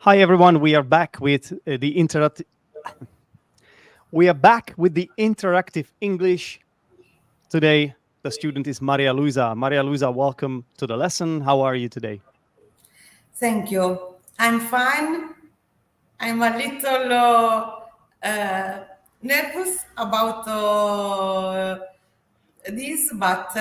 Hi everyone, we are back with the interactive. We are back with the interactive English. Today, the student is Maria Luisa. Maria Luisa, welcome to the lesson. How are you today? Thank you. I'm fine. I'm a little nervous about this, but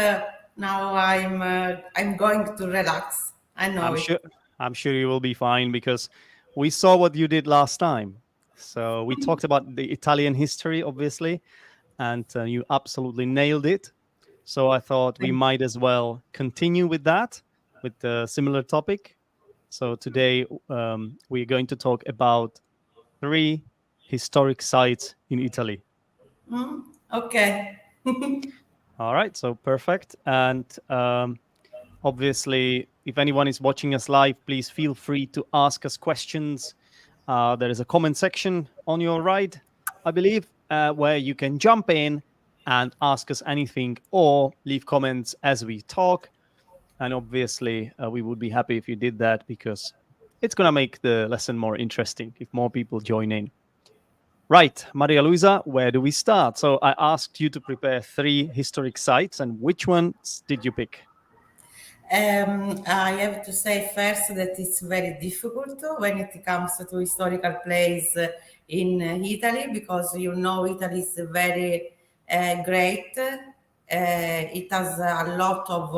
now I'm going to relax. I know I'm it. sure. I'm sure you will be fine because we saw what you did last time. So we talked about the Italian history, obviously, and you absolutely nailed it. So I thought we might as well continue with that, with the similar topic. So today we're going to talk about three historic sites in Italy. Okay. All right, so perfect. And obviously, if anyone is watching us live, please feel free to ask us questions. There is a comment section on your right, I believe, where you can jump in and ask us anything or leave comments as we talk. And obviously, we would be happy if you did that because it's going to make the lesson more interesting if more people join in. Right, Maria Luisa, where do we start? So I asked you to prepare three historic sites, and which ones did you pick? I have to say first that it's very difficult when it comes to historical place in Italy because you know Italy is very great. It has a lot of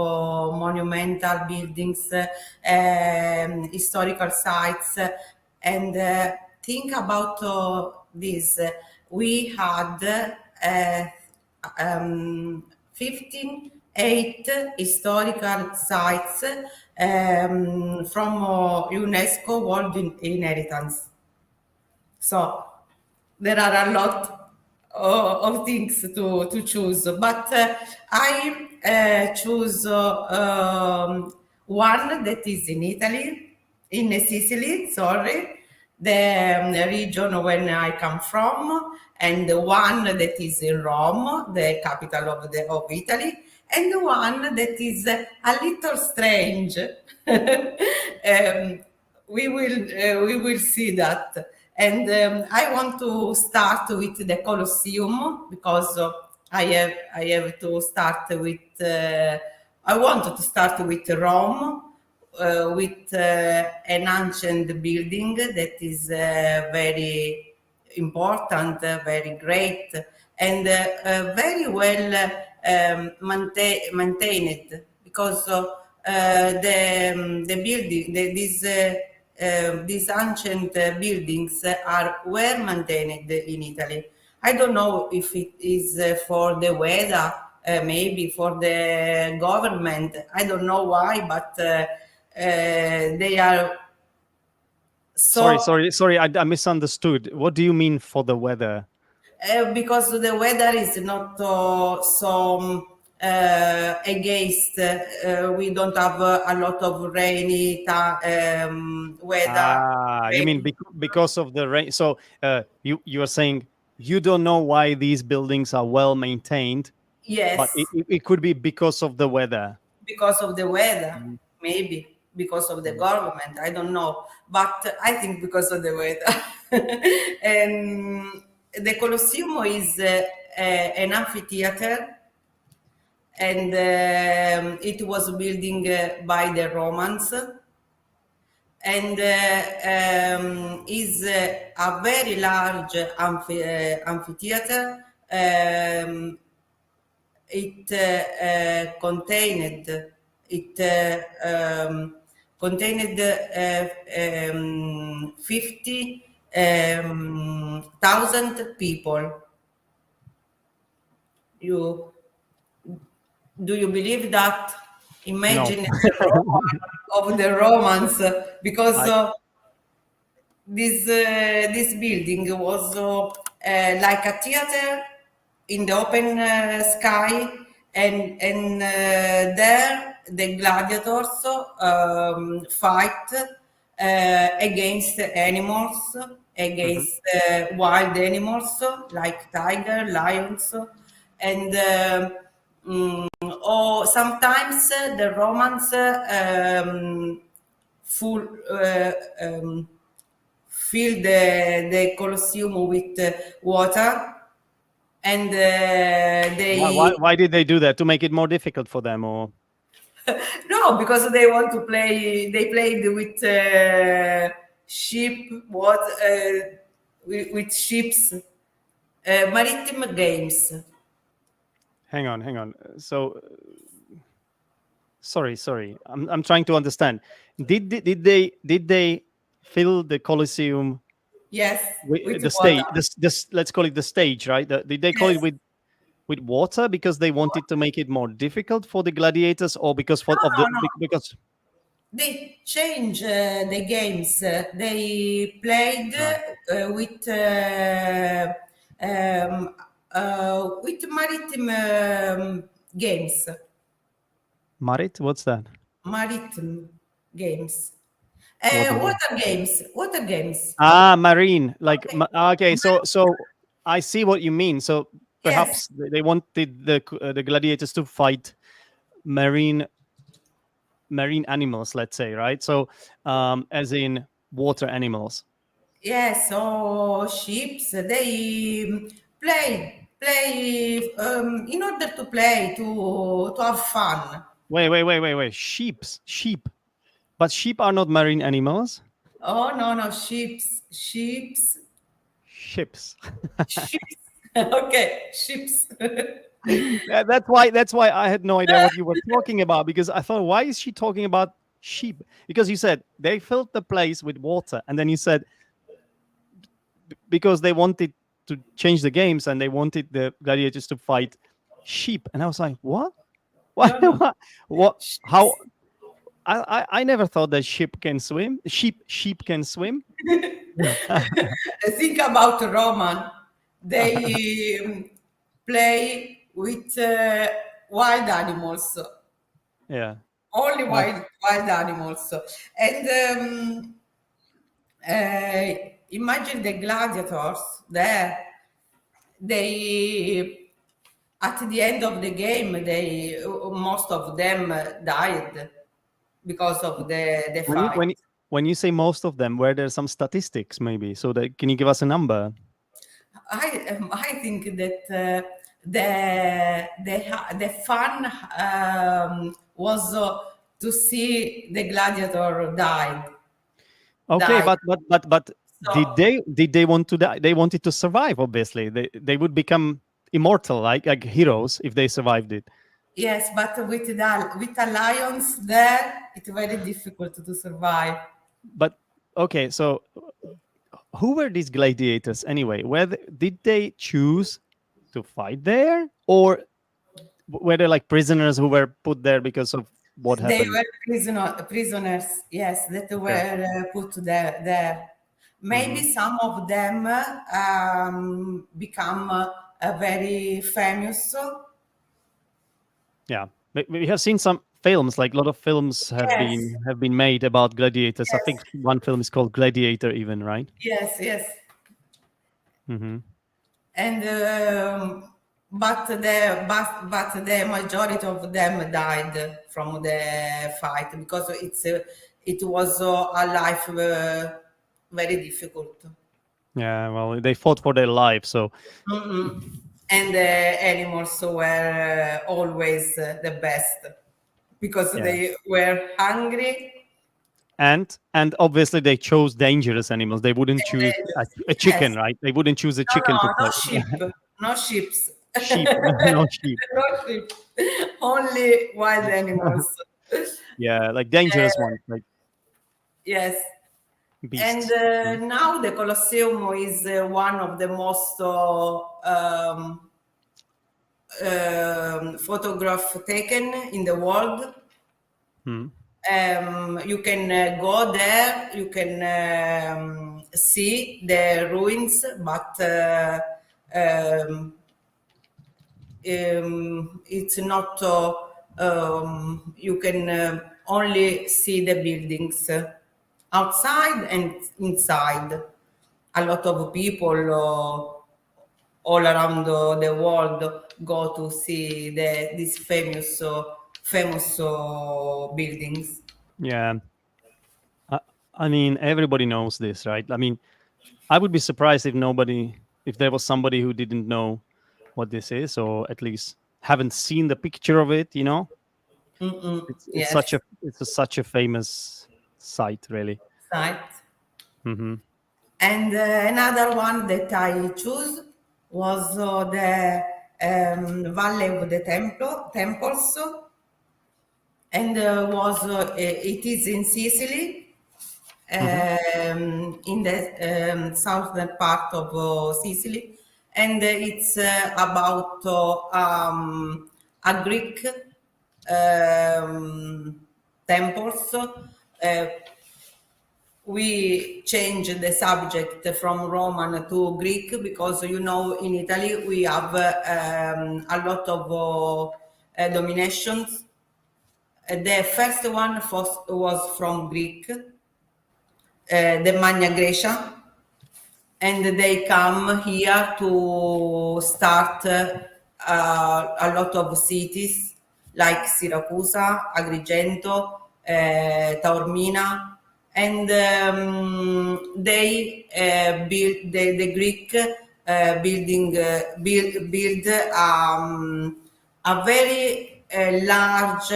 monumental buildings, historical sites, and think about this. We had 15 8 historical sites from UNESCO World Inheritance. So there are a lot of things to choose, but I choose one that is in Italy, in Sicily, sorry, the region when I come from, and the one that is in Rome, the capital of Italy, and the one that is a little strange. We will see that. And I want to start with the Colosseum because I have to start with. I wanted to start with Rome, with an ancient building that is very important, very great, and very well maintained because the building, these ancient buildings are well maintained in Italy. I don't know if it is for the weather, maybe for the government. I don't know why, but they are Sorry, so sorry, sorry, I misunderstood. What do you mean for the weather? because the weather is not so against. We don't have a lot of rainy weather. You mean because of the rain? So you are saying you don't know why these buildings are well maintained, but Yes, it could be because of the weather. because of the weather, Mm, maybe because of the mm. government. I don't know, but I think because of the weather. And the Colosseum is an amphitheater, and it was building by the Romans, and is a very large amphitheater. It it contained 50,000 people. You Do you believe that? No, Imagine the Roman of the Romans, because I this building was like a theater in the open sky, and there the gladiators fight against animals, Mhm. against wild animals like tiger, lions, and or sometimes the Romans full uh, um, fill the Colosseum with water, and they Why did they do that? To make it more difficult for them, or no, because they want to play. They played with ship, what with ships, maritime games. hang on. So sorry. I'm trying to understand. Did they fill the Colosseum Yes, with with the water. stage? This let's call it the stage, right? Did they call Yes. it with water because they wanted to make it more difficult for the gladiators, or because No, no, no. because They change the games. They played Ah, with maritime games. Marit? What's that? Maritime games. What is it? Water games. Water games. Ah, marine. Like Okay. okay, so I see what you mean. So Yes. perhaps they wanted the gladiators to fight marine animals, let's say, right? So as in water animals. Yes. So ships. They play in order to play to have fun. Wait. Sheep. But sheep are not marine animals. Oh no, no, ships. Ships. Ships. Okay, ships. Yeah, that's why I had no idea what you were talking about, because I thought, why is she talking about sheep? Because you said they filled the place with water, and then you said because they wanted to change the games and they wanted the gladiators to fight sheep, and I was like, what? Why? No, no, What? How? ships. I never thought that sheep can swim. Sheep can swim. Think about Roman. They play with wild animals, Yeah. only Uh, wild animals. And imagine the gladiators there. They at the end of the game, they most of them died because of the when you fight. when you, when you say most of them, were there some statistics maybe? So that can you give us a number? I think that the fun was to see the gladiator Okay, die. but So did they want to die? They wanted to survive. Obviously, they would become immortal, like heroes, if they survived it. yes, but with the lions there, it's very difficult to survive. But okay, so who were these gladiators anyway? Did they choose to fight there, or were they like prisoners who were put there because of what They happened? were prisoners, yes, that were Okay. put there. Hmm. Maybe some of them become very famous. Yeah, we have seen some films. Like a lot of films Yes, have been made about gladiators. I think yes, one film is called Gladiator, even, right? yes. Hmm. And but the majority of them died from the fight because it was a life very difficult. Yeah, well, they fought for their life, so Mm-mm. And the animals were always the best because yeah. they were hungry. And obviously they chose dangerous animals. They wouldn't And choose a yes, chicken, right? They wouldn't choose a no, chicken to no fight. sheep, no sheeps, Sheep, no sheep. no sheep, only wild animals. Yeah, like dangerous ones, like Yes, and beasts. Mm. now the Colosseum is one of the most photograph taken in the world. Mm. You can go there, you can see the ruins, but um, it's not, you can only see the buildings outside and inside. A lot of people all around the world go to see these famous buildings. Yeah. I mean, everybody knows this, right? I mean, I would be surprised if there was somebody who didn't know what this is, or at least haven't seen the picture of it. It's Yes, such a famous site, really. right. Hmm. And another one that I choose was the Valley of the Temples, and it is in Sicily, Hmm. in the southern part of Sicily, and it's about a Greek temples. We change the subject from Roman to Greek because in Italy we have a lot of dominations. The first one was from Greek, the Magna Graecia, and they come here to start a lot of cities like Siracusa, Agrigento, Taormina, and they build the Greek build a very large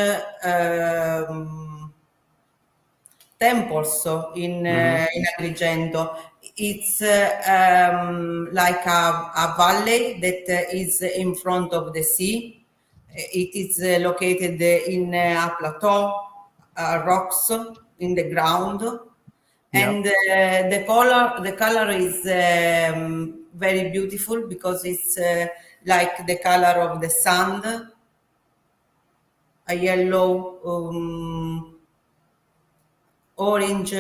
temples Hmm. in Agrigento. It's like a valley that is in front of the sea. It is located in a plateau, rocks in the ground, Yeah. and the color is very beautiful because it's like the color of the sand, a yellow, orange.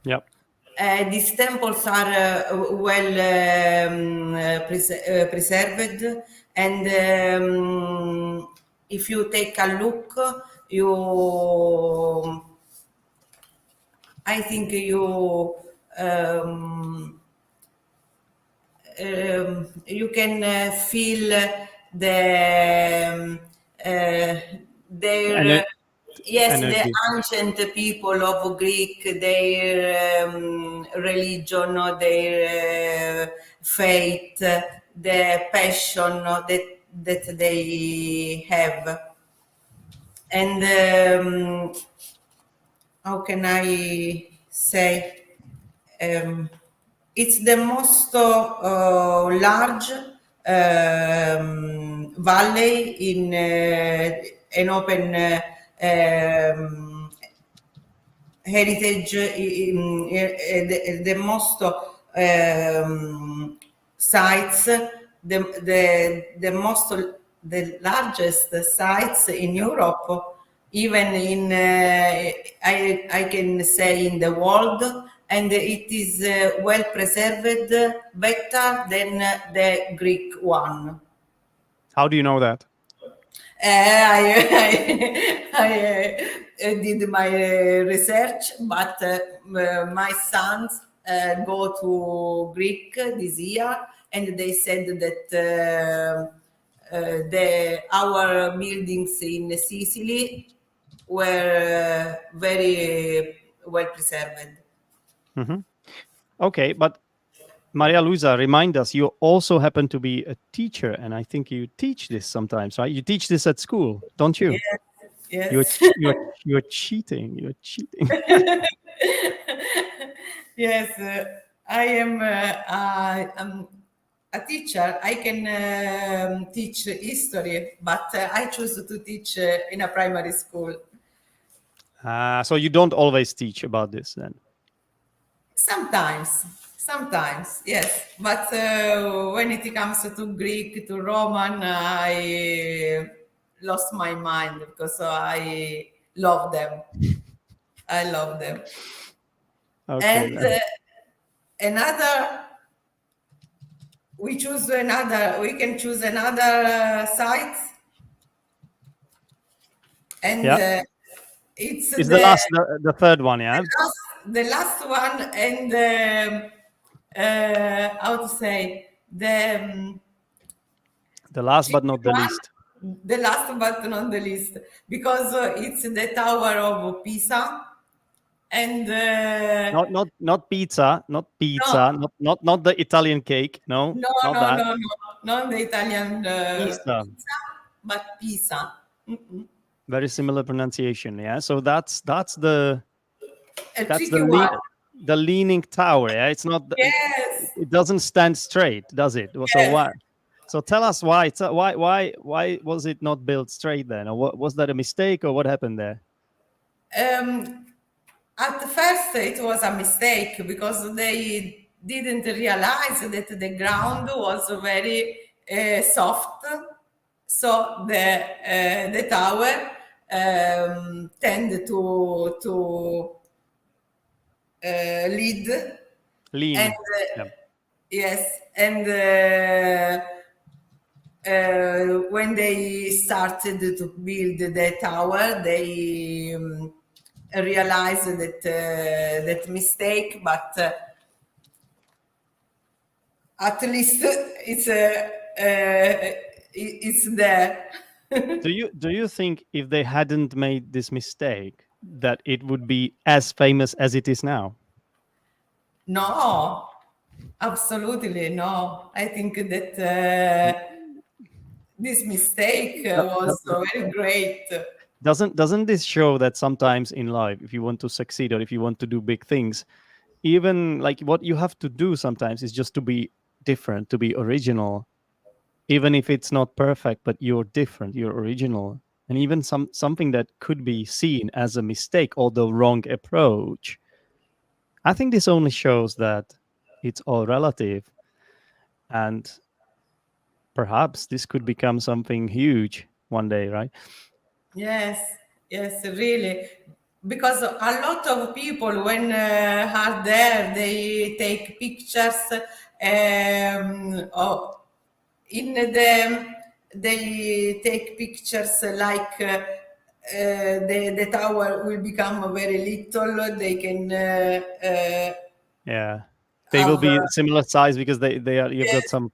Yeah. These temples are well preserved, and if you take a look, you, I think you can feel the uh, their And yes, the energy. ancient people of Greek, their religion, their faith, the passion that they have, and how can I say? Um, it's the most large valley in an open heritage, the most sites, the largest sites in Europe, even in I can say in the world, and it is well preserved, better than the Greek one. How do you know that? I did my research, but my sons go to Greek this year, and they said that the our buildings in Sicily were very well preserved. Hmm. Okay, but Maria Luisa, remind us, you also happen to be a teacher, and I think you teach this sometimes, right? You teach this at school, don't you? Yes, You're yes. ch- you're you're cheating. You're cheating. Yes, I am a teacher. I can teach history, but I choose to teach in a primary school. So you don't always teach about this then. Sometimes, yes. But when it comes to Greek, to Roman, I lost my mind because I love them. I love them. Okay. And another we can choose another site, and Yeah. it's Is the third one? Yeah. the last one, and how to say, The last but cheap not the one, least. the last but not the least, because it's the Tower of Pisa, and Not pizza, not no, pizza, not the Italian cake. No, no, not no, that. no, no, not the Italian Pizza. pizza, but pizza. Very similar pronunciation. Yeah. So A that's the tricky one. the leaning tower. Yeah. It's not. Yes, It doesn't stand straight, does it? So yes. why? So tell us why. Why was it not built straight then? Or what, was that a mistake or what happened there? Um, at first, it was a mistake because they didn't realize that the ground was very soft, so the tower tend to lead, and Lean. Yeah. yes, and when they started to build the tower, they realized that mistake, but at least it's there. Do you think if they hadn't made this mistake that it would be as famous as it is now? No, absolutely no. I think that this mistake Do- was do- very great. Doesn't this show that sometimes in life, if you want to succeed or if you want to do big things, even like what you have to do sometimes is just to be different, to be original, even if it's not perfect, but you're different, you're original. And even something that could be seen as a mistake or the wrong approach, I think this only shows that it's all relative, and perhaps this could become something huge one day, right? Yes, yes, really. Because a lot of people, when are there, they take pictures. In they take pictures like the tower will become very little. They can Yeah, they will have be similar size because they are, you've got yes, some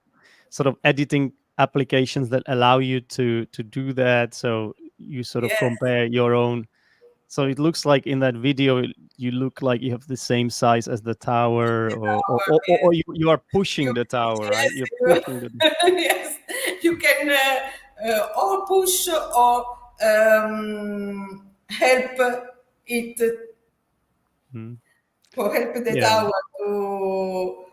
sort of editing applications that allow you to do that, so you sort of yes, compare your own. So it looks like in that video, you look like you have the same size as the tower, the or tower. you are pushing You, the tower, right? yes, You're pushing the. yes, you can or push or help it Hmm. or help the Yeah, tower to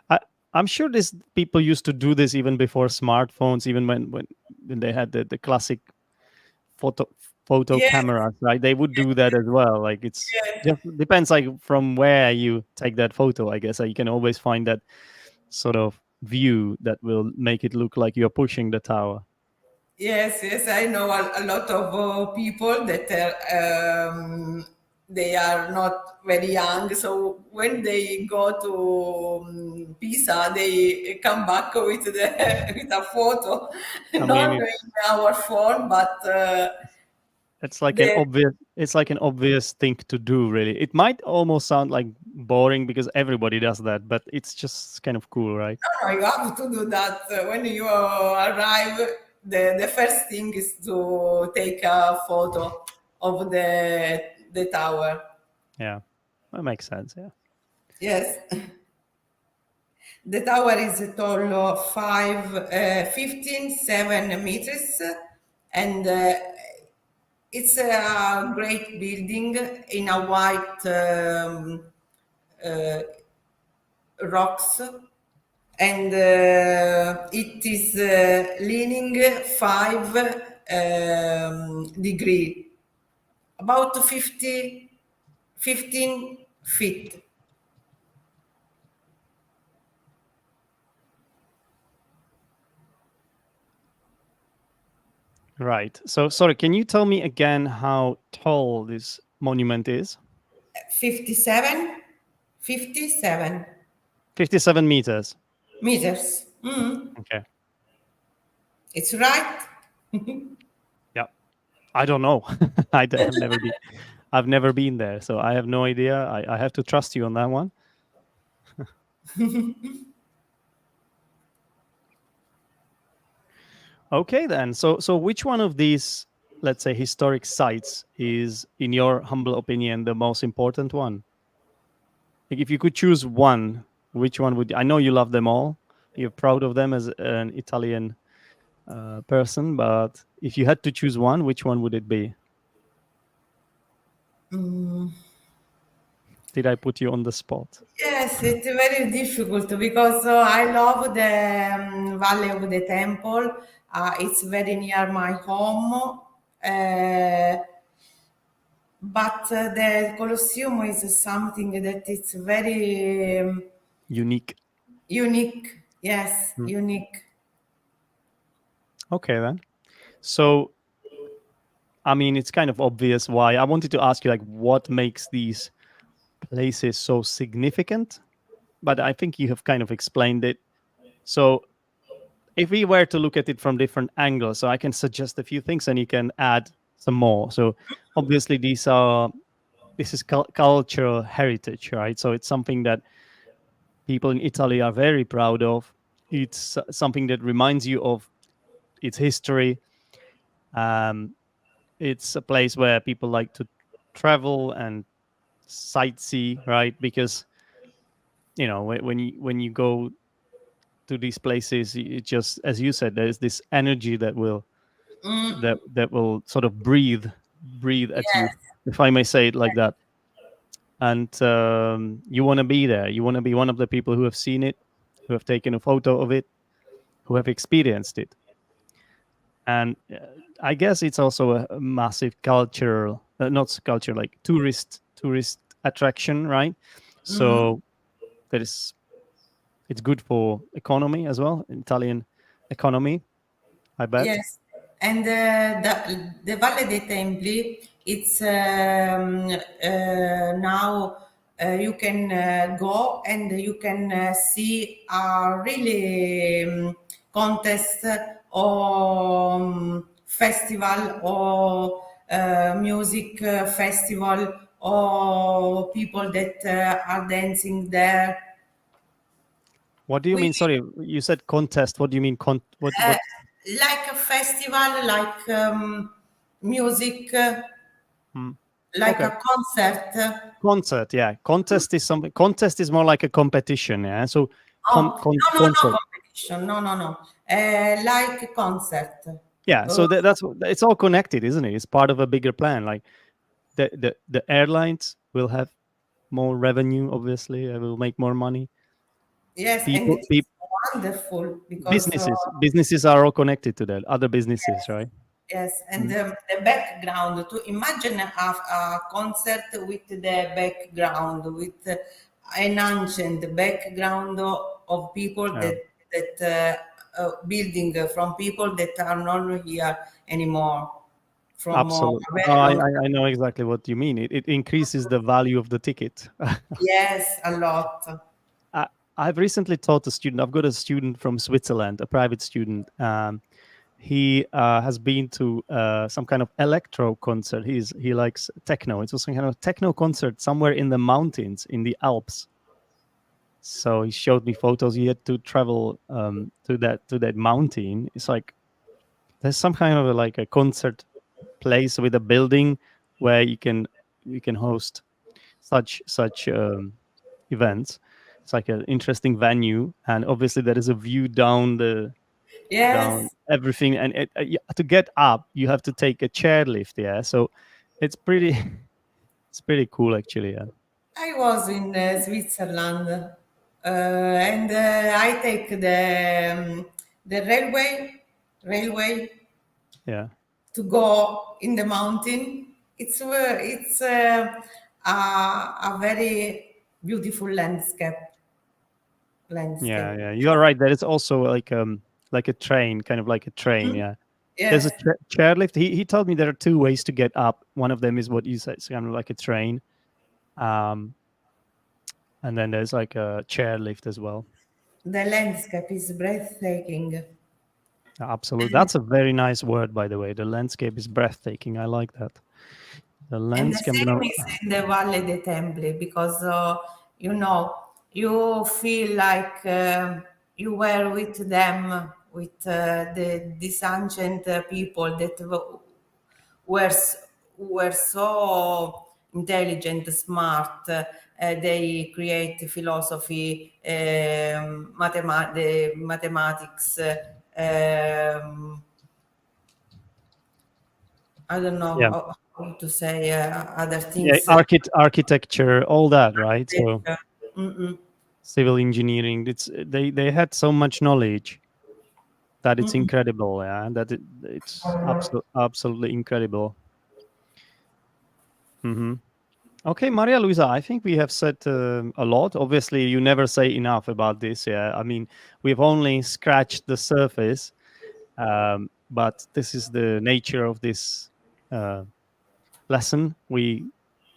I, I'm sure this people used to do this even before smartphones, even when they had the classic photo photo yes, cameras, right? They would do that as well. Like it's yes, just depends like from where you take that photo, I guess. You can always find that sort of view that will make it look like you're pushing the tower. yes, yes. I know a lot of people that they are not very young. So when they go to Pisa, they come back with the with a photo, I mean, not in our phone, but it's like an the obvious it's like an obvious thing to do, really. It might almost sound like boring because everybody does that, but it's just kind of cool, right? no, you have to do that when you arrive. The first thing is to take a photo of the tower. Yeah, that makes sense. Yeah. Yes, the tower is tall of 15, 7 meters, and it's a great building in a white uh, rocks, and it is leaning 5 degree, about 15 feet. Right. So sorry, can you tell me again how tall this monument is? 57, 57 57 meters. meters. Okay. It's right. Yeah. I don't know. Have never been. I've never been there, so I have no idea. I have to trust you on that one. Okay, then. So which one of these let's say, historic sites is, in your humble opinion, the most important one? Like, if you could choose one, which one would? I know you love them all. You're proud of them as an Italian person, but if you had to choose one, which one would it be? Mm, Did I put you on the spot? yes, it's very difficult because I love the Valley of the Temple. It's very near my home. Uh, but the Colosseum is something that it's very Unique. unique. Yes, Hmm. unique. Okay, then. So, I mean, it's kind of obvious why. I wanted to ask you, like, what makes these places so significant? But I think you have kind of explained it. So, if we were to look at it from different angles, so I can suggest a few things and you can add some more. So, obviously, this is cultural heritage, right? So, it's something that people in Italy are very proud of. It's something that reminds you of its history. Um, it's a place where people like to travel and sightsee, right? Because when you go to these places, it just, as you said, there's this energy that will sort of breathe at you, Yes, if I may say it like that. And you want to be there. You want to be one of the people who have seen it, who have taken a photo of it, who have experienced it. And I guess it's also a massive cultural, not culture, like tourist attraction, right? So that is, it's good for economy as well, Italian economy, I bet. yes. And the Valle dei Templi, it's now you can go and you can see a really contest or festival or music festival or people that are dancing there. What do you We mean? Sorry, you said contest. What do you mean? What? like a festival, like music, Hmm. like Okay, a concert. concert. Yeah, contest is something. Contest is more like a competition. Yeah, so Oh, no, no, no concert. competition. No, no, no. Like a concert. Yeah, Uh, so it's all connected, isn't it? It's part of a bigger plan. Like the airlines will have more revenue. Obviously, will make more money. yes, and People, it's wonderful because businesses are all connected to that. Other businesses, right? yes, and Mm. the background. To imagine a concert with the background, with an ancient background of people Yeah, building from people that are not here anymore from absolutely. a No, very I, long I time. I know exactly what you mean. It increases the value of the ticket. Yes, a lot. I, I've recently taught a student. I've got a student from Switzerland, a private student. He has been to some kind of electro concert. He likes techno. It was some kind of techno concert somewhere in the mountains in the Alps. So he showed me photos. He had to travel to that mountain. It's like there's some kind of like a concert place with a building where you can host such events. It's like an interesting venue, and obviously there is a view down Yes, everything. And to get up, you have to take a chairlift. Yeah, so it's pretty it's pretty cool actually. Yeah, I was in Switzerland, and I take the railway yeah, to go in the mountain. It's a very beautiful yeah, landscape. yeah. You are right. That it's also like a train, kind of like a train. Yeah, there's Yes, a chairlift. He told me there are two ways to get up. One of them is what you said, it's kind of like a train. Um, and then there's like a chairlift as well. the landscape is breathtaking. Absolutely. That's a very nice word, by the way. The landscape is breathtaking. I like that. The And the landscape. same is in the Valle dei Templi because you know you feel like you were with them, with these ancient people that were so intelligent, smart. They create philosophy, the mathematics. I don't know Yeah, how to say other yeah, things. architecture, all that, right? So Mm-mm. civil engineering. It's they had so much knowledge that it's incredible. Yeah, that it's absolutely incredible. Hmm. Okay, Maria Luisa, I think we have said a lot. Obviously, you never say enough about this. Yeah, I mean, we've only scratched the surface, but this is the nature of this uh, lesson. We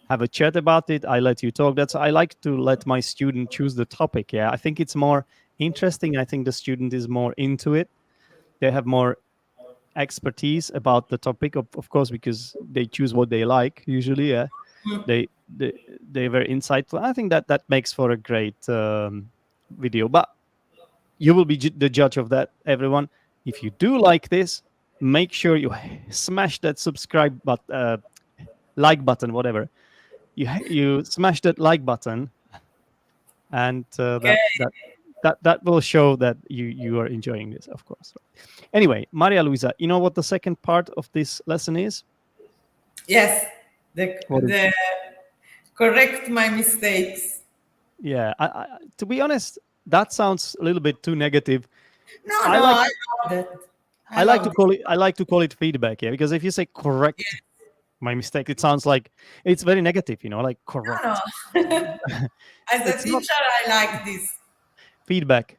have a chat about it. I let you talk. That's I like to let my student choose the topic. Yeah, I think it's more interesting. I think the student is more into it. They have more expertise about the topic, of course, because they choose what they like usually. Yeah, they they they're very insightful. I think that that makes for a great video. But you will be the judge of that, everyone. If you do like this, make sure you smash that subscribe like button, whatever. You smash that like button, and Okay. that will show that you are enjoying this, of course. Anyway, Maria Luisa, you know what the second part of this lesson is? Yes. What is The correct my mistakes. Yeah, to be honest, that sounds a little bit too negative. No, I no, like I love that. I love this. I like to call it feedback, yeah, because if you say correct Yes. my mistake, it sounds like it's very negative, like No, correct. no. As a It's not teacher, I like this. feedback.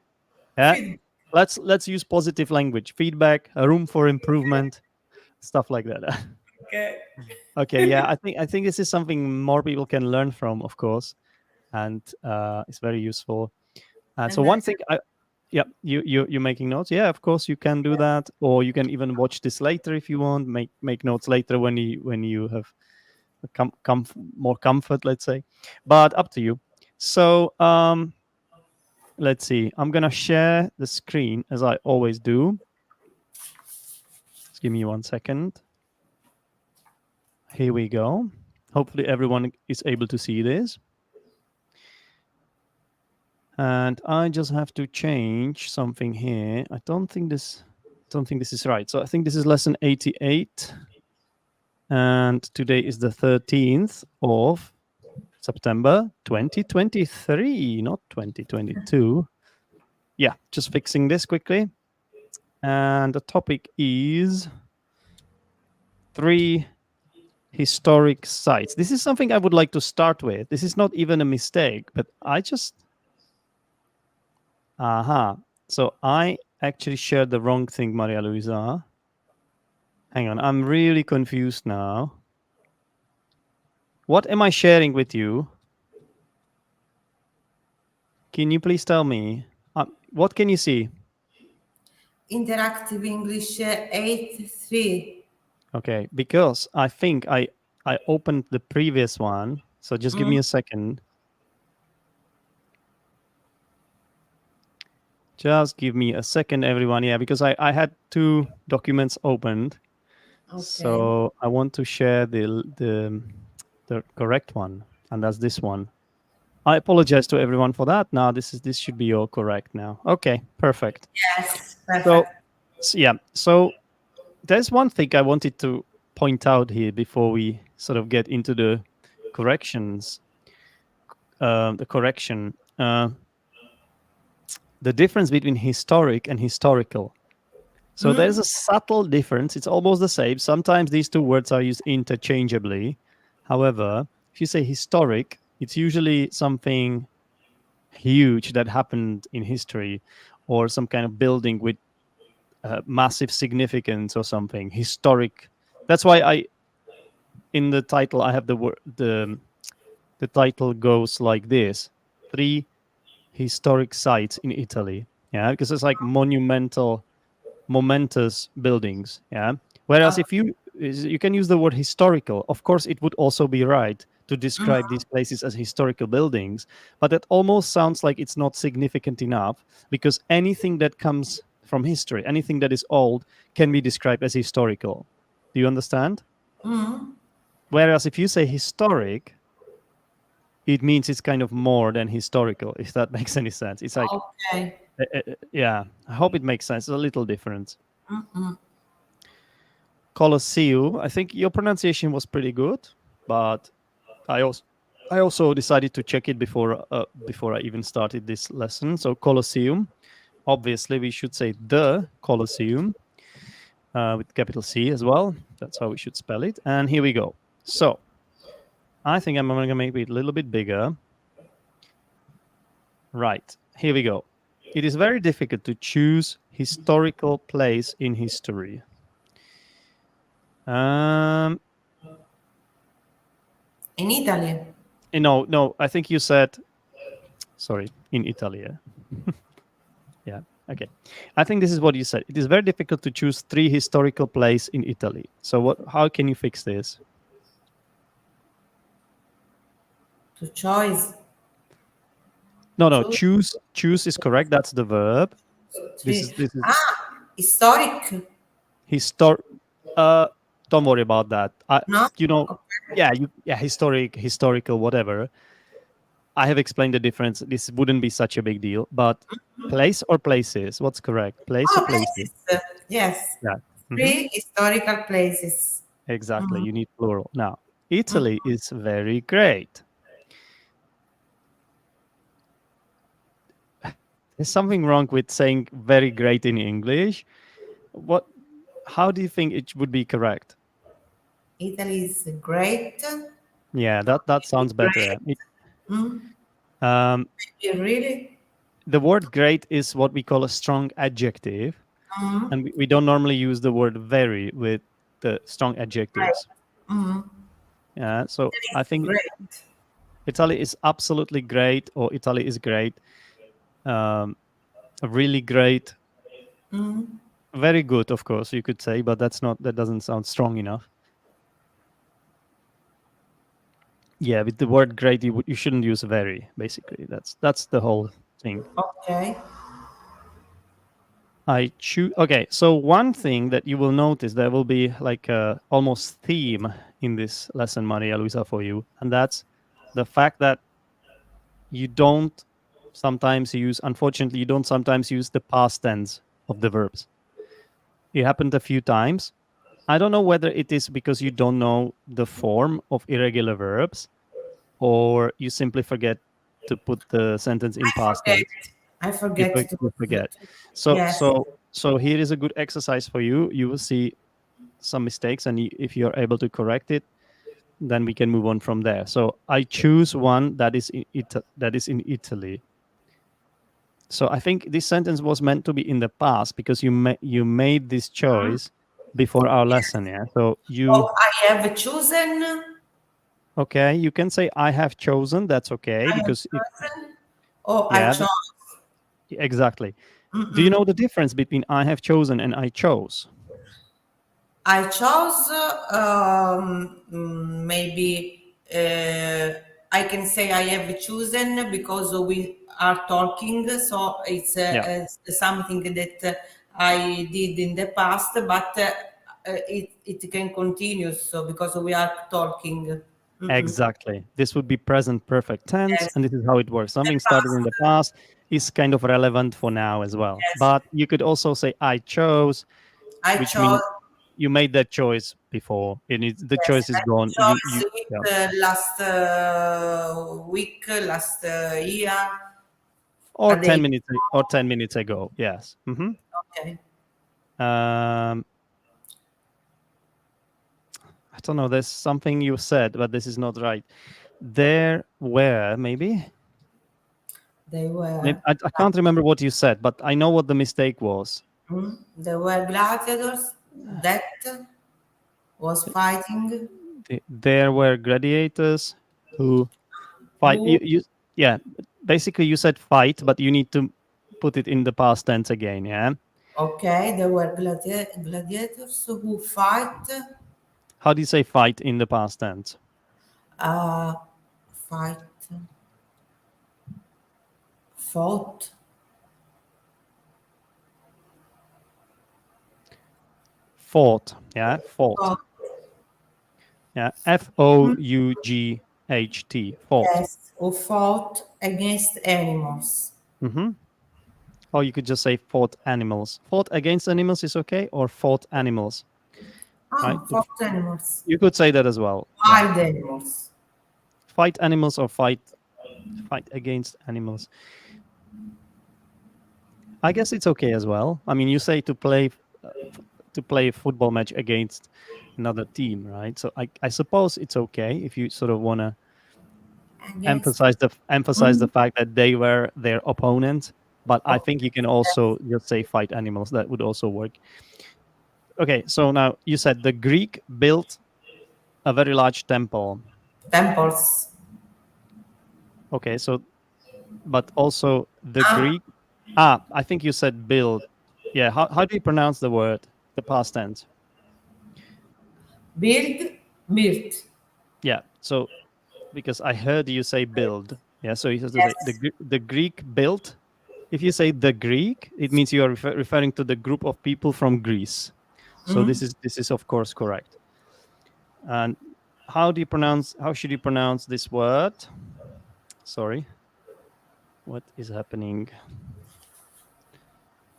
Yeah, Feed- let's use positive language. Feedback, a room for improvement, stuff like that. Okay. Okay, yeah, I think this is something more people can learn from, of course, and it's very useful. And so And then, one thing yeah, you're making notes. Yeah, of course you can do that, or you can even watch this later if you want. Make notes later when you have more comfort, let's say. But up to you. So let's see. I'm gonna share the screen as I always do. Just give me 1 second. Here we go. Hopefully everyone is able to see this. And I just have to change something here. I don't think this is right. So I think this is lesson 88. And today is the 13th of September 2023, not 2022. Yeah, just fixing this quickly. And the topic is 3 historic sites. This is something I would like to start with. This is not even a mistake, but I just aha. So I actually shared the wrong thing, Maria Luisa. Hang on, I'm really confused now. What am I sharing with you? Can you please tell me? What can you see? interactive English 8-3. Okay, because I think I opened the previous one. So just give me a second. Just give me a second, everyone. Yeah, because I had 2 documents opened. Okay. So I want to share the correct one, and that's this one. I apologize to everyone for that. Now this should be all correct now. Okay, perfect. Yes. So, Perfect. yeah, so there's one thing I wanted to point out here before we sort of get into the corrections. The correction, the difference between historic and historical. So there's a subtle difference. It's almost the same. Sometimes these 2 words are used interchangeably. However, if you say historic, it's usually something huge that happened in history, or some kind of building with massive significance or something historic. That's why in the title I have the word the title goes like this: 3 historic sites in Italy. Yeah, because it's like momentous buildings. Yeah, whereas if you can use the word historical, of course it would also be right to describe these places as historical buildings, but it almost sounds like it's not significant enough, because anything that comes from history, anything that is old, can be described as historical. Do you understand? Whereas if you say historic, it means it's kind of more than historical, if that makes any sense. It's like, Okay. yeah, I hope it makes sense. It's a little different. Colosseum, I think your pronunciation was pretty good, but I also I also decided to check it before I even started this lesson. So Colosseum, obviously we should say the Colosseum with capital C as well. That's how we should spell it. And here we go. So I think I'm going to make it a little bit bigger. Right, here we go. It is very difficult to choose historical place in history. In Italy. No, I think you said, sorry, in Italy. Yeah, okay. I think this is what you said. It is very difficult to choose 3 historical places in Italy. So how can you fix this? To choice. No, Choose choose is correct. That's the verb. This three. is this is Historic. histor don't worry about that. No? You know, Okay. yeah, historical, whatever. I have explained the difference. This wouldn't be such a big deal. But place or places? What's correct? Place or Oh, places? places. Yes. Yeah. Hmm. Three historical places. Exactly. You need plural. Now, Italy is very great. There's something wrong with saying very great in English. What? How do you think it would be correct? Italy is great. Yeah, that sounds better. Great. Um, Really? the word great is what we call a strong adjective, and we don't normally use the word very with the strong adjectives. Yeah, so Italy I is think great. Italy is absolutely great, or Italy is great, um, really great, very good, of course, you could say, but that doesn't sound strong enough. Yeah, with the word great, you shouldn't use very. Basically, that's the whole thing. Okay. I choose. Okay, so one thing that you will notice, there will be like a almost theme in this lesson, Maria Luisa, for you, and that's the fact that you don't unfortunately, you don't sometimes use the past tense of the verbs. It happened a few times. I don't know whether it is because you don't know the form of irregular verbs, or you simply forget to put the sentence in I past forget. tense. I forget to. You forget. So Yes. so so here is a good exercise for you. You will see some mistakes, and if you're able to correct it, then we can move on from there. So I choose one that is in Italy. So I think this sentence was meant to be in the past because you made this choice before our lesson. Yeah. So you Oh, I have chosen. okay? You can say I have chosen. That's okay I have because it chosen. Oh, I yeah chose. exactly. Do you know the difference between I have chosen and I chose? I chose. Maybe I can say I have chosen because we are talking. So Yeah. it's something that I did in the past, but it can continue. So because we are talking. Exactly. This would be present perfect tense, Yes, and this is how it works. the Something started in the past. past is kind of relevant for now as well. Yes, But you could also say I chose, I which chose. means you made that choice before. The Yes, choice is I gone. You chose yeah. it last week, last year, Or a day 10 minutes ago. Yes. Okay. Um, I don't know. There's something you said, but this is not right. There were maybe. They Maybe were I can't remember what you said, but I know what the mistake was. they were gladiators that was fighting. There were gladiators who fight. Who Yeah. Basically, you said fight, but you need to put it in the past tense again. Yeah. okay, there were gladiators who How do you say fight in the past tense? uh fight fought Fought. Yeah. Fought. fought Yeah, Fought. Fought. Yes, who fought against animals. Mm-hmm. Or you could just say fought animals. Fought against animals is okay, or fought animals, right? Ah, fought animals. You could say that as well. Yeah, Wild animals. fight animals or fight against animals. I guess it's okay as well. I mean, you say to play a football match against another team, right? So I suppose it's okay if you sort of want to Against. emphasize the fact that they were their opponent. But I think you can also just say fight animals. That would also work. Okay, so now you said the Greek built a very large temple. Temples. Okay, so but also the Ah, Greek. I think you said build. Yeah, how do you pronounce the word, the past tense? build, built. Yeah, so because I heard you say build. Yeah, so you have to say Yes. The Greek built. If you say the Greek, it means you are referring to the group of people from Greece. So this is of course correct. And how should you pronounce this word? Sorry. What is happening?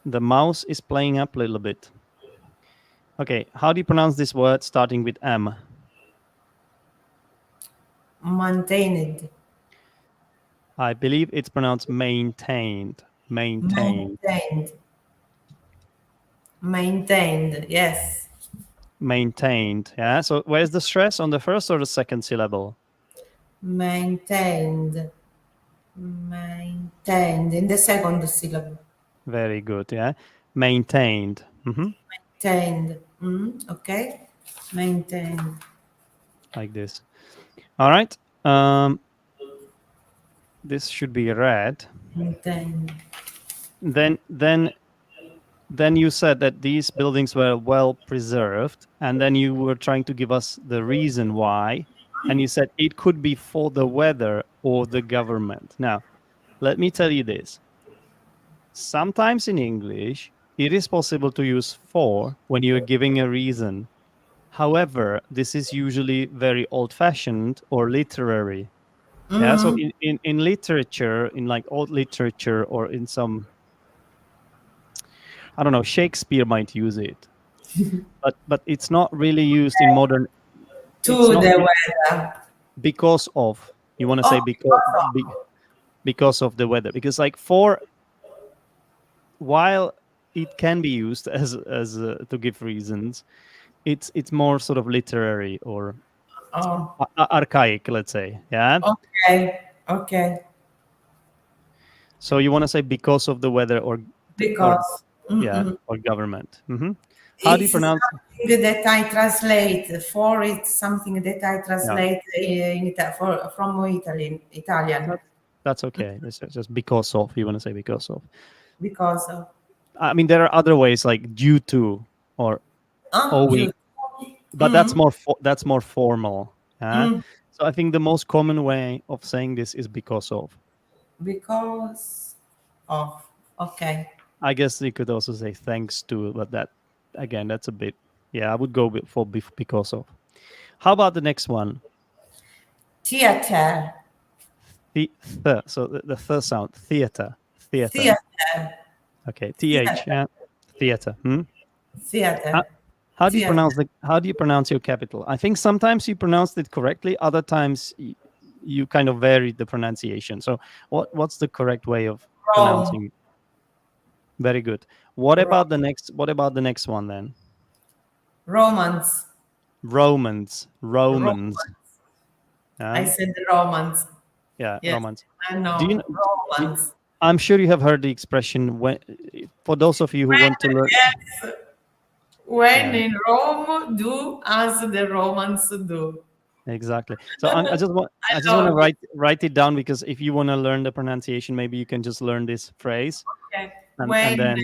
The mouse is playing up a little bit. Okay, how do you pronounce this word starting with M? Maintained. I believe it's pronounced maintained. Maintained. Maintained. Maintained. Yes. Maintained. Yeah. So where's the stress, on the first or the second syllable? Maintained. Maintained. In the second syllable. Very good. Yeah. Maintained. Maintained. Okay. Maintained. Like this. All right. This should be red. Maintained. Then you said that these buildings were well preserved, and then you were trying to give us the reason why, and you said it could be for the weather or the government. Now, let me tell you this. Sometimes in English, it is possible to use for when you're giving a reason. However, this is usually very old-fashioned or literary. Yeah, so in literature, in like old literature or in some, I don't know, Shakespeare might use it, but it's not really used in modern. It's To not the weather. because of. You want to say Oh, because of the weather, because like for, while it can be used as to give reasons, it's more sort of literary or oh, archaic, let's say. Yeah. okay. Okay. So you want to say because of the weather or Because yeah, or government. How do you it's pronounce? something that I translate for, it's something that I Yeah, translate from Italian that's okay. It's just because of. You want to say because of. because of I mean, there are other ways like due to or owing, you but that's more formal. So I think the most common way of saying this is because of. because of. Okay. I guess you could also say thanks to, but that again, that's a bit. Yeah, I would go for because of. How about the next one? Theater. So the th sound, theater, theater. Theater. Okay, Theater. th, yeah, theater. How, Theater. Theater. how do you pronounce your capital? I think sometimes you pronounced it correctly, other times you kind of varied the pronunciation. So what's the correct way of Rome. pronouncing? Very good. What Rome. about the next? What about the next one then? Romans. Romans, Romans. Romans. I Yeah, said Romans. yeah, Yes, Romans. I Do you, know. kn- do, Romans. I'm sure you have heard the expression when, for those of you who want to When, learn. yes, when Yeah, in Rome, do as the Romans do. exactly. So I I just want to love this. write it down, because if you want to learn the pronunciation, maybe you can just learn this phrase, Okay. and When in then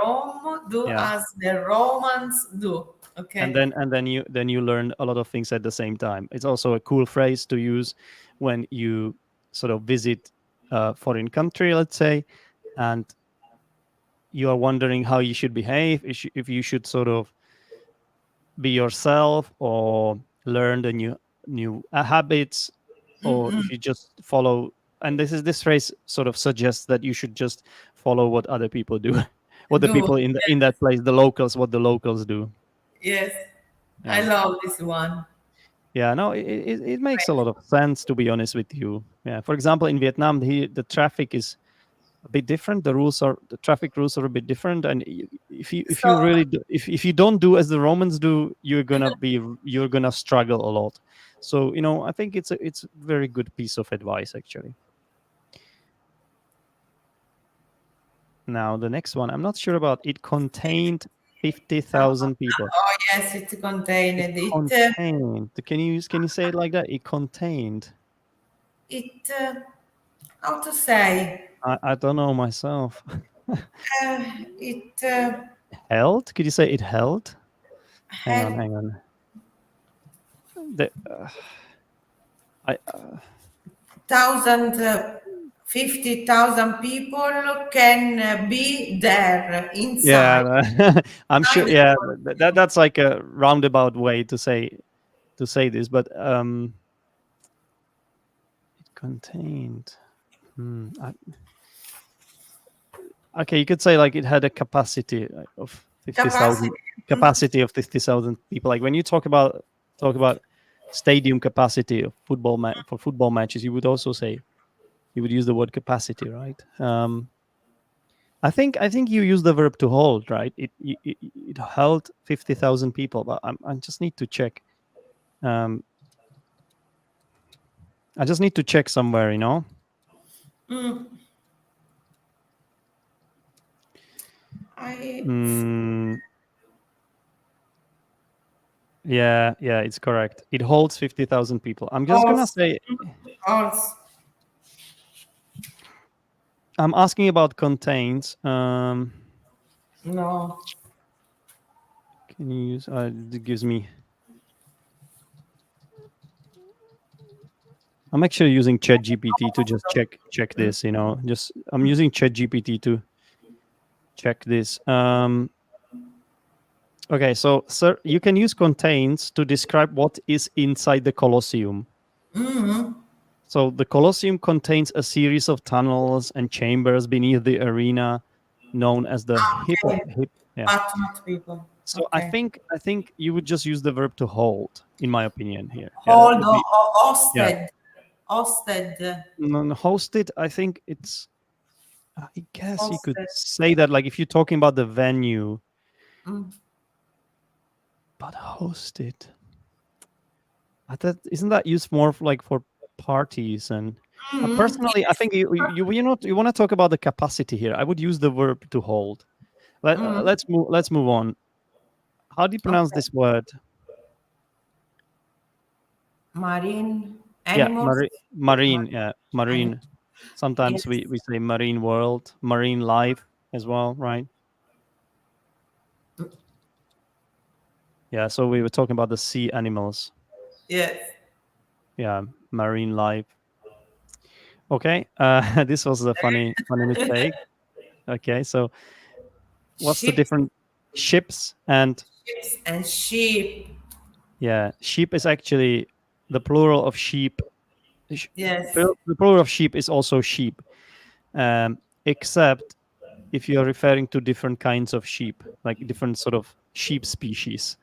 Rome, do yeah, as the Romans do. and Okay. then you learn a lot of things at the same time. It's also a cool phrase to use when you sort of visit a foreign country, let's say, and you are wondering how you should behave, if you should sort of be yourself, or learn the new habits, or if you just follow. And this phrase sort of suggests that you should just follow what other people do, what the Do people in that place, the locals, what the locals do. yes, I Yeah. love this one. Yeah, no, it makes a lot of sense, to be honest with you. Yeah, for example, in Vietnam, the traffic is a bit different. The traffic rules are a bit different, and if you So really if you don't do as the Romans do, you're gonna struggle a lot. So I think it's a very good piece of advice, actually. Now the next one, I'm not sure about. It contained 50,000 people. oh yes, it contained It it. contained. Can you say it like that? It contained. It how to say? I don't know myself. It Held? Could you say it held? Hang on, had hang on. The, I 50,000 people can be there inside. Yeah, I'm sure. Inside the Yeah, Colosseum. that's like a roundabout way to say this, but it contained. Okay, you could say like it had a capacity of 50,000 Capacity. capacity of 50,000 people. Like when you talk about stadium capacity of for football matches, you would also say you would use the word capacity, right? I think you use the verb to hold, right? It held 50,000 people, but I just need to check. Um, I just need to check somewhere, I Mm, yeah, it's correct. It holds 50,000 people. I'm just gonna also, say also I'm asking about contains. no. Can you use? It gives me. I'm actually using ChatGPT to just check this. Just I'm using ChatGPT to check this. Okay, so sir, you can use contains to describe what is inside the Colosseum. So the Colosseum contains a series of tunnels and chambers beneath the arena, known as the Okay, hip. Yeah. but not people. So I Okay. think I think you would just use the verb to hold, in my opinion. Here, yeah, that Hold would or be yeah. hosted. Hosted. Hosted. I think it's. I guess you could Hosted. say that, like if you're talking about the venue, Mm. but hosted. Isn't that used more for parties and personally, I Yes. think you want to talk about the capacity here. I would use the verb to hold. Let's move on. How do you pronounce Okay. this word? Marine Yeah, animals. marine. Yeah, Marine. marine. Sometimes Yes. we say marine world, marine life as well, right? Yeah. So we were talking about the sea animals. Yes. Yeah, marine life. Okay. This was a funny mistake. Okay. So what's the Ships, different ships and ships and sheep. yeah, sheep is actually the plural of sheep. sh- Yes. The plural of sheep is also sheep, except if you're referring to different kinds of sheep, like different sort of sheep species.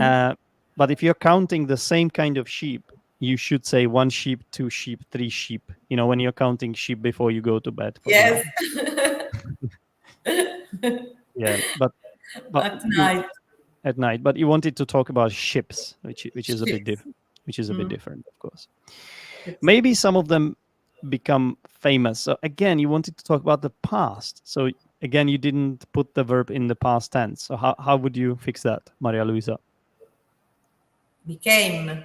uh, but if you're counting the same kind of sheep, you should say one sheep, two sheep, three sheep. When you're counting sheep before you go to bed, for Yes. example. Yeah, but At you night. at night. But you wanted to talk about ships, which is a bit Ships. different. Which is a bit different, of course. Ships. Maybe some of them become famous. So again, you wanted to talk about the past. So again, you didn't put the verb in the past tense. So how would you fix that, Maria Luisa? Became.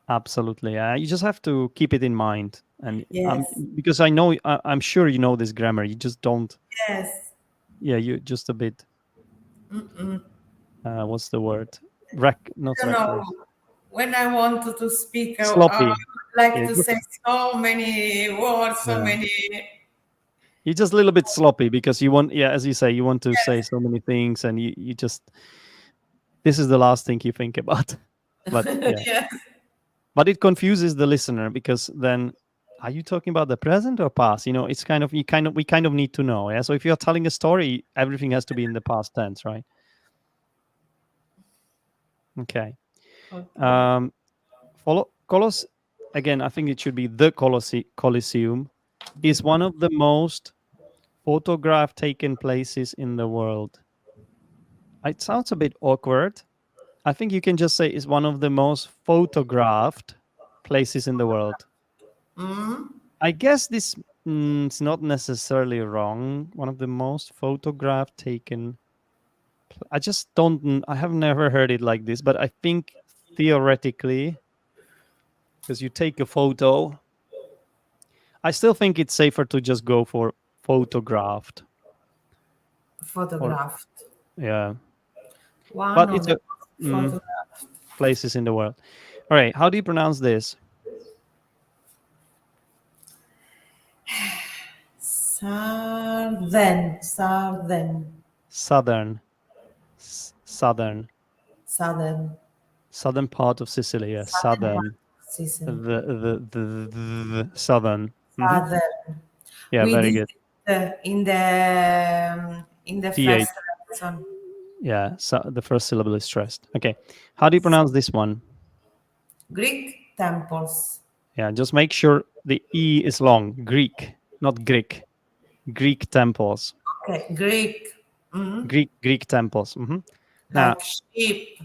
Absolutely. You just have to keep it in mind. And Yes. because I'm sure you know this grammar. You just don't. Yes. Yeah, you just a bit. What's the word? Not You know, reckless. when I wanted to speak, I Sloppy. would like Yeah, to say so many words, so yeah. many. You're just a little bit sloppy because you want, yeah, as you say, you want to say Yes. so many things, and you just this is the last thing you think about. But yeah, Yes. but it confuses the listener because then are you talking about the present or past? It's kind of we kind of need to know. Yeah. So if you're telling a story, everything has to be in the past tense, right? Okay. Okay. Um, follow Colos again. I think it should be the Colosseum is one of the most photograph taken places in the world. It sounds a bit awkward. I think you can just say it's one of the most photographed places in the world. Mm, I guess this is not necessarily wrong. One of the most photograph taken. I just don't. I have never heard it like this, but I think theoretically, because you take a photo, I still think it's safer to just go for photographed. Or photographed. yeah, One but of it's the a mm, photographed. places in the world. All right, how do you pronounce this? Southern, southern, Southern, southern, southern, southern part of Sicily. Yeah, southern part southern, of Sicily. the southern. Southern. Yeah, We very did good. it in the Th. first lesson. Yeah, so the first syllable is stressed. Okay, how do you pronounce this one? Greek temples. Yeah, just make sure the e is long. Greek, not Greek. Greek temples. Okay, Greek. Mm, Greek temples. Now, like sheep.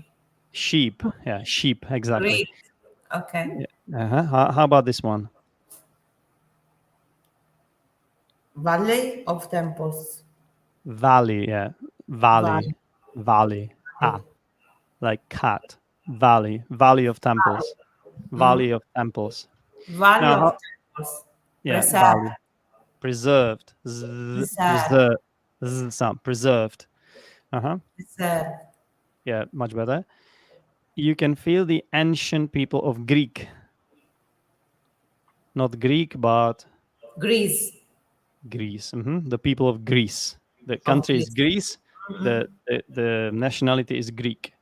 sheep. Yeah, sheep. Exactly. Greek. Okay. Yeah. How about this one? Valley of temples. Valley. Yeah, Valley. valley, valley. Ah, like cat. Valley, valley of temples. Valley Mm, of temples. Valley Now, of temples. yeah, Preserved. valley. Preserved. Preserved. Preserved. Sound. Preserved. Uh-huh. Preserved. Yeah, much better. You can feel the ancient people of Greek. Not Greek, but Greece. Greece. The people of Greece. The Of country is Greece. Greece. The nationality is Greek.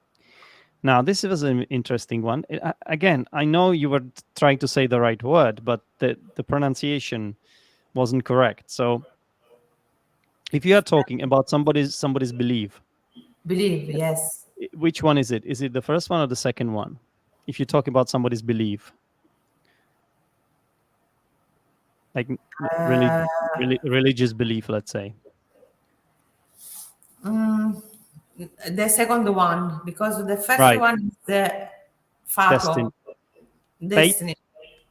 Now, this was an interesting one. Again, I know you were trying to say the right word, but the pronunciation wasn't correct. So, if you are talking about somebody's belief, Believe, yes. which one is it? Is it the first one or the second one? If you talk about somebody's belief, like Uh, religious belief, let's say, mm, the second one, because the first right? one is the fato, Destiny, fate, destiny,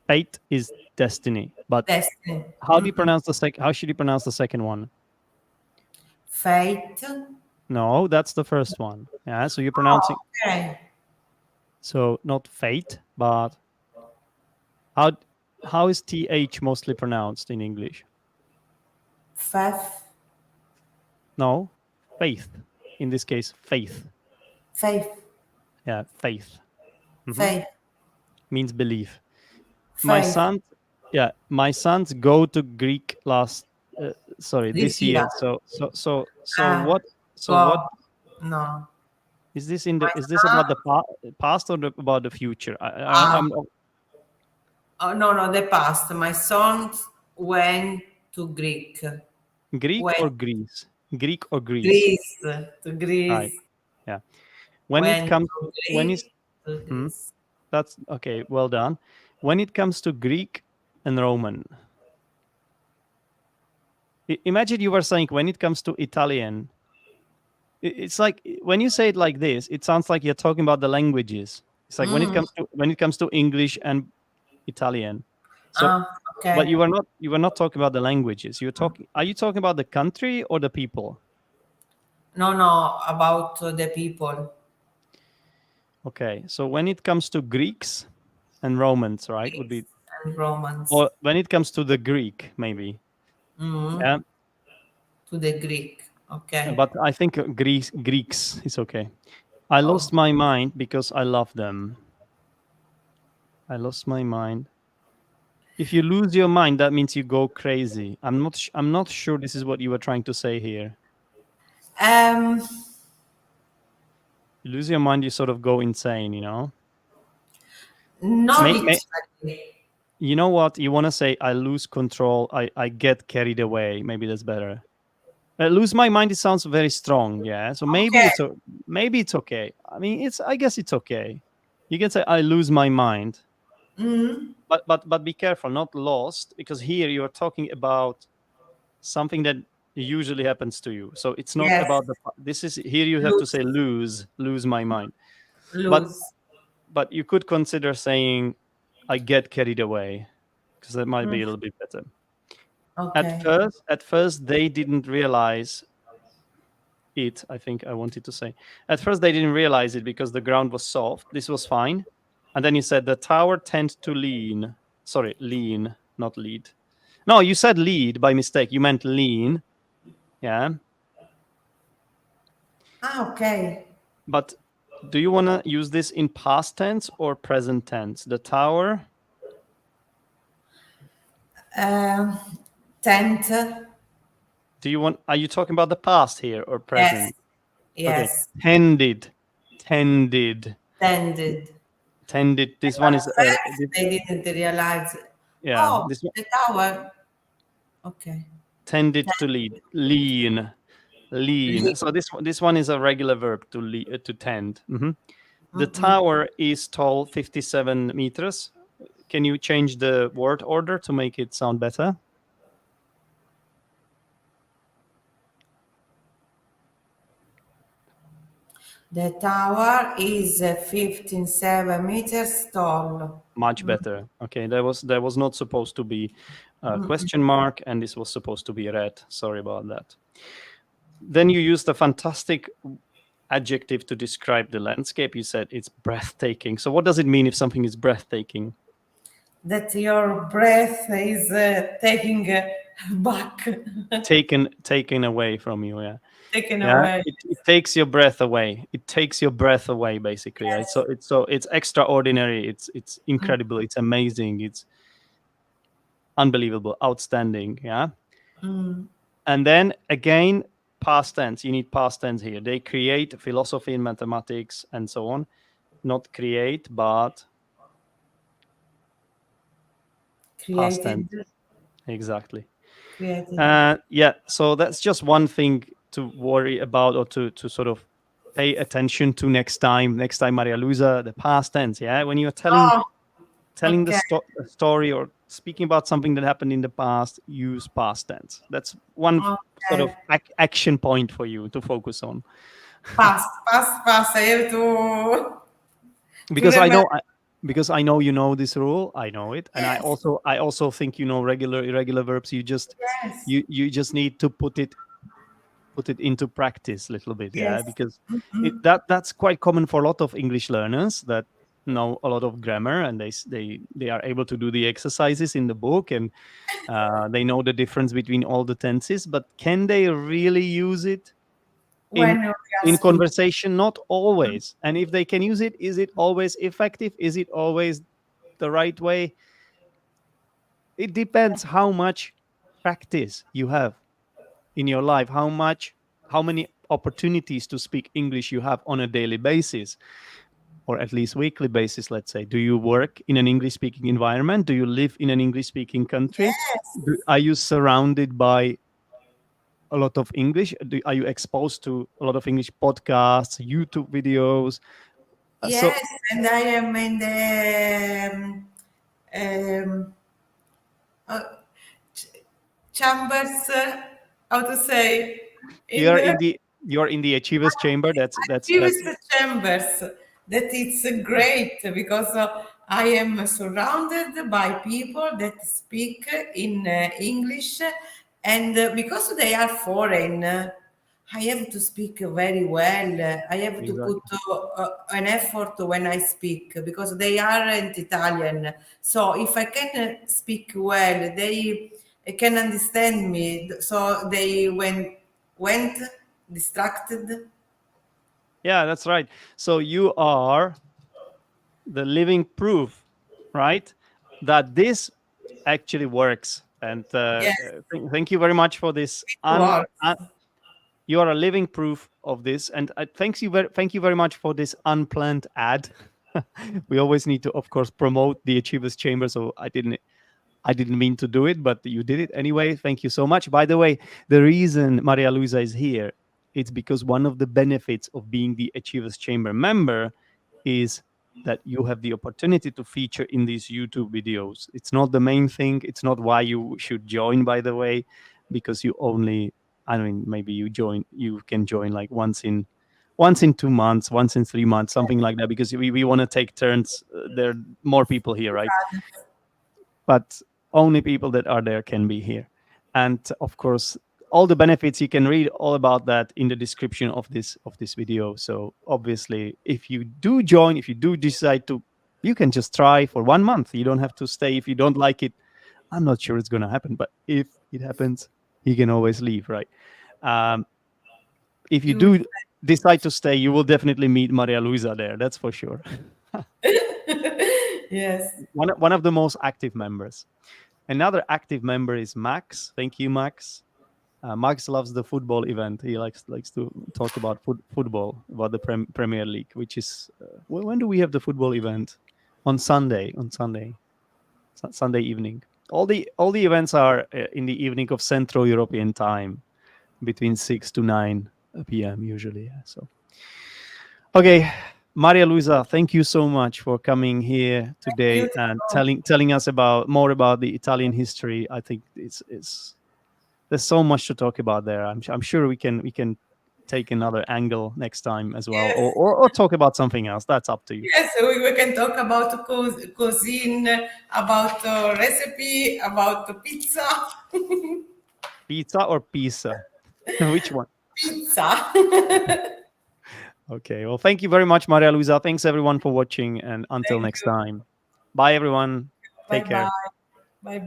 fate is destiny. But destiny. how do you pronounce the second? How should you pronounce the second one? Fate. No, that's the first one. Yeah, so you're Oh, pronouncing okay. so not fate, but how how is th mostly pronounced in English? Faith. No, faith. In this case, faith. Faith. Yeah, faith. Faith. Means belief. My Faith. son, yeah, my sons go to Greek sorry, This this year. year. So Ah, what? So what go. No. is this in the? My Is this about son. the past or about the future? Ah, I'm oh, no, no, the past. My son went to Greek. Greek Went or Greece? Greek or Greece? Greece. To Right. Greece. Yeah. When it Went comes, to when is Greece. To hmm, Greece. that's okay. Well done. When it comes to Greek and Roman, imagine you were saying when it comes to Italian. It's like when you say it like this, it sounds like you're talking about the languages. It's like Mm. when it comes to English and Italian. So, Ah, but okay. you were not talking about the languages. You're talking. Are you talking about the country or the people? No, no, about the people. Okay. So when it comes to Greeks and Romans, right, would be Greeks and Romans. or when it comes to the Greek, maybe. Mm. Yeah. To the Greek. Okay. But I think Greeks is okay. I Oh. lost my mind because I love them. I lost my mind. If you lose your mind, that means you go crazy. I'm not sure this is what you were trying to say here. Um, You lose your mind, you sort of go insane, you know? not May, may, literally. you know what? You want to say, I lose control. I get carried away. Maybe that's better. Lose my mind. It sounds very strong. Yeah. So maybe Okay. maybe it's okay. I mean, I guess it's okay. You can say, I lose my mind. Mm, But be careful, not lost, because here you are talking about something that usually happens to you. So it's not yes. about this is here you have to Lose. say lose my mind. But Lose. you could consider saying, I get carried away, because that might be Mm, a little bit better. okay. At first they didn't realize it. I think I wanted to say, at first they didn't realize it because the ground was soft. This was fine. And then you said the tower tends to lean. Sorry, lean, not lead. No, you said lead by mistake. You meant lean. Yeah. Ah, okay. But do you want to use this in past tense or present tense? The tower. Um, tent. Do you want? Are you talking about the past here or Yes. present? Okay. Yes. Tended. Tended. Tended. Tended. This one At is. first, they didn't realize. Yeah. Oh, This one the tower. Okay. tended to lead. Lean. Lean. Leave. So this one is a regular verb to to tend. The Mm-mm. tower is tall 57 meters. Can you change the word order to make it sound better? The tower is 15.7 meters tall. Much better. Okay, there was not supposed to be a question mark, and this was supposed to be red. Sorry about that. Then you used a fantastic adjective to describe the landscape. You said it's breathtaking. So what does it mean if something is breathtaking? That your breath is taking back, Taken away from you. Yeah. taken Yeah, away. it takes your breath away. It takes your breath away, basically, right? Yes. So it's extraordinary. It's incredible. It's amazing. It's unbelievable, outstanding. Yeah. And then again, past tense. You need past tense here. They create philosophy and mathematics and so on. Not create, but past tense. Created. Exactly. Created. Yeah. So that's just one thing to worry about, or to sort of pay attention to next time. Next time, Maria Luisa, the past tense. Yeah. When you're telling Oh, the okay. story or speaking about something that happened in the past, use past tense. That's one sort of Okay. action point for you to focus on. Past, past, past. I have to Because remember. I know you know this rule. I know it, and Yes. I also think you know regular irregular verbs. You just Yes. you just need to put it into practice a little bit. Yeah, Yes. because that's quite common for a lot of English learners that know a lot of grammar, and they are able to do the exercises in the book, and they know the difference between all the tenses, but can they really use it in When we are speaking. conversation? Not always. And if they can use it, is it always effective? Is it always the right way? It depends how much practice you have in your life, how many opportunities to speak English you have on a daily basis, or at least weekly basis. Let's say, do you work in an English speaking environment? Do you live in an English speaking country? Yes. Are you surrounded by a lot of English? Are you exposed to a lot of English podcasts, YouTube videos? So Yes. And I am in the um, uh, chambers. How to say? In the you're in the achievers chamber. That's activist chambers. That it's great because I am surrounded by people that speak in English, and because they are foreign, I have to speak very well. I have to put exactly. an effort when I speak because they aren't Italian. So if I can speak well, they can understand me. So they went distracted. Yeah, that's right. So you are the living proof, right, that this actually works. And Yes, thank you very much for this. it works. You are a living proof of this, and thank you very much for this unplanned ad. We always need to, of course, promote the Achievers Chamber. So I didn't mean to do it, but you did it anyway. Thank you so much. By the way, the reason Maria Luisa is here, it's because one of the benefits of being the Achievers Chamber member is that you have the opportunity to feature in these YouTube videos. It's not the main thing. It's not why you should join, by the way, because you only, I mean, maybe you can join like once in 2 months, once in 3 months, something like that, because we want to take turns. There are more people here, right? But only people that are there can be here. And of course, all the benefits, you can read all about that in the description of this video. So obviously, if you do join, if you do decide to, you can just try for 1 month. You don't have to stay. If you don't like it, I'm not sure it's going to happen, but if it happens, you can always leave, right? um, if you You will. do decide to stay, you will definitely meet Maria Luisa there, that's for sure. Yes. One of the most active members. Another active member is Max. Thank you, Max. Max loves the football event. He likes to talk about football, about the Premier League, which is when do we have the football event? On Sunday. On Sunday, Sunday evening. All the events are in the evening of Central European time, between 6 to 9 p.m. usually. Yeah, so okay, Maria Luisa, thank you so much for coming here today and Beautiful. telling us about more about the Italian history. I think it's there's so much to talk about there. I'm sure we can take another angle next time as well, Yes. or talk about something else. That's up to you. Yes, we can talk about cuisine, about recipe, about pizza. Pizza or pizza? Which one? Pizza. Okay. Well, thank you very much, Maria Luisa. Thanks everyone for watching, and until Thank next you. time. Bye everyone. Bye Take bye. care. Bye bye. Bye.